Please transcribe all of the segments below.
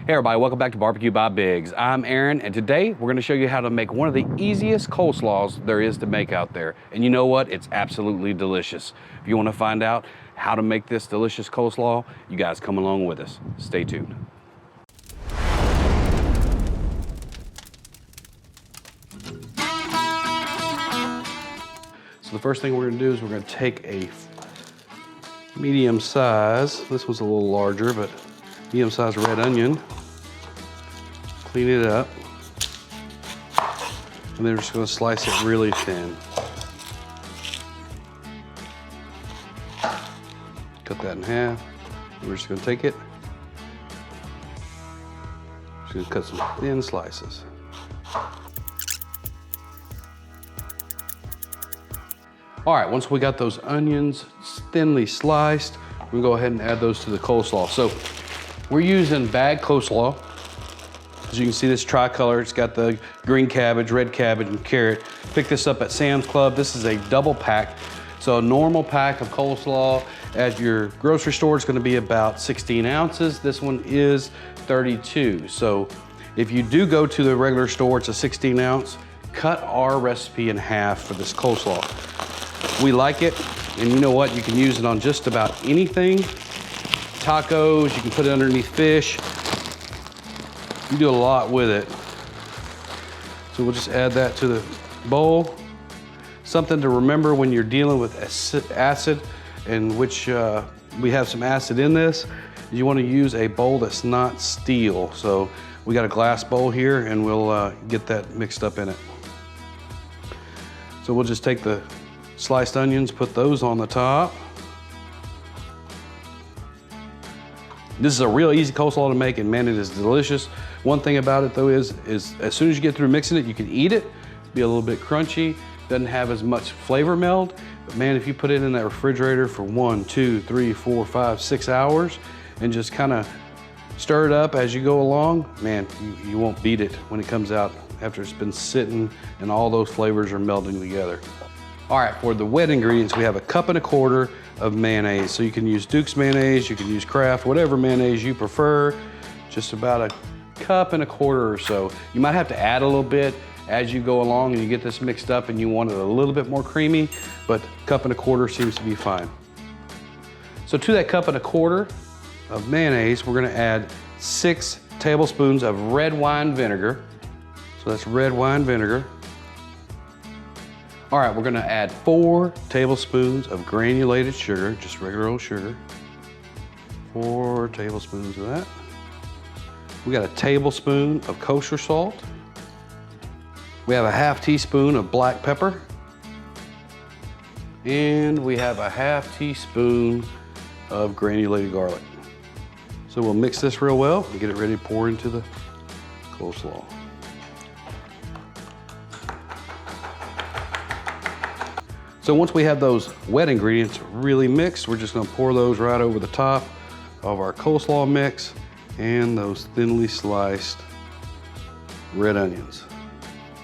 Hey everybody, welcome back to Barbecue by Biggs. I'm Aaron, and today we're gonna show you how to make one of the easiest coleslaws there is to make out there. And you know what? It's absolutely delicious. If you wanna find out how to make this delicious coleslaw, you guys come along with us. Stay tuned. So the first thing we're gonna do is we're gonna take a medium size, this was a little larger, but medium sized red onion, clean it up, and then we're just going to slice it really thin. Cut that in half. And we're just going to take it, just going to cut some thin slices. All right, once we got those onions thinly sliced, we're going to go ahead and add those to the coleslaw. So we're using bagged coleslaw. As you can see, this tricolor, it's got the green cabbage, red cabbage, and carrot. Pick this up at Sam's Club. This is a double pack. So a normal pack of coleslaw at your grocery store is gonna be about 16 ounces. This one is 32. So if you do go to the regular store, it's a 16 ounce. Cut our recipe in half for this coleslaw. We like it, and you know what? You can use it on just about anything. Tacos, you can put it underneath fish. You do a lot with it. So we'll just add that to the bowl. Something to remember when you're dealing with acid, in which we have some acid in this, you want to use a bowl that's not steel. So we got a glass bowl here, and we'll get that mixed up in it. So we'll just take the sliced onions, put those on the top. This is a real easy coleslaw to make, and man, it is delicious. One thing about it though is as soon as you get through mixing it, you can eat it. Be a little bit crunchy, doesn't have as much flavor meld. But man, if you put it in that refrigerator for 1, 2, 3, 4, 5, 6 hours and just kind of stir it up as you go along, man, you won't beat it when it comes out after it's been sitting and all those flavors are melding together. All right, for the wet ingredients, we have 1.25 cups of mayonnaise. So you can use Duke's mayonnaise, you can use Kraft, whatever mayonnaise you prefer. Just about 1.25 cups or so. You might have to add a little bit as you go along and you get this mixed up and you want it a little bit more creamy, but 1.25 cups seems to be fine. So to that 1.25 cups of mayonnaise, we're gonna add 6 tablespoons of red wine vinegar. So that's red wine vinegar. All right, we're gonna add 4 tablespoons of granulated sugar, just regular old sugar. 4 tablespoons of that. We got a tablespoon of kosher salt. We have a 1/2 teaspoon of black pepper. And we have a 1/2 teaspoon of granulated garlic. So we'll mix this real well and get it ready to pour into the coleslaw. So once we have those wet ingredients really mixed, we're just gonna pour those right over the top of our coleslaw mix and those thinly sliced red onions.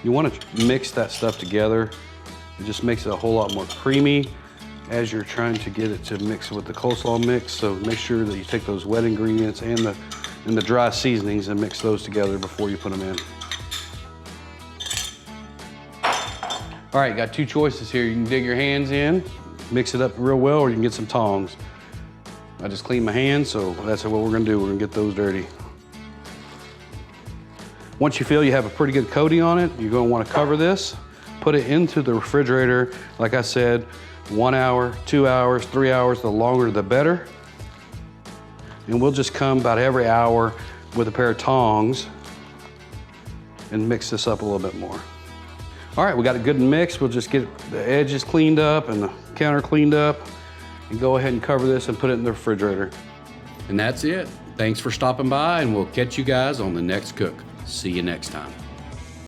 You wanna mix that stuff together. It just makes it a whole lot more creamy as you're trying to get it to mix with the coleslaw mix. So make sure that you take those wet ingredients and the dry seasonings and mix those together before you put them in. All right, got 2 choices here. You can dig your hands in, mix it up real well, or you can get some tongs. I just cleaned my hands, so that's what we're gonna do. We're gonna get those dirty. Once you feel you have a pretty good coating on it, you're gonna wanna cover this, put it into the refrigerator. Like I said, 1 hour, 2 hours, 3 hours, the longer the better. And we'll just come about every hour with a pair of tongs and mix this up a little bit more. All right, we got it good and mixed. We'll just get the edges cleaned up and the counter cleaned up and go ahead and cover this and put it in the refrigerator. And that's it. Thanks for stopping by, and we'll catch you guys on the next cook. See you next time.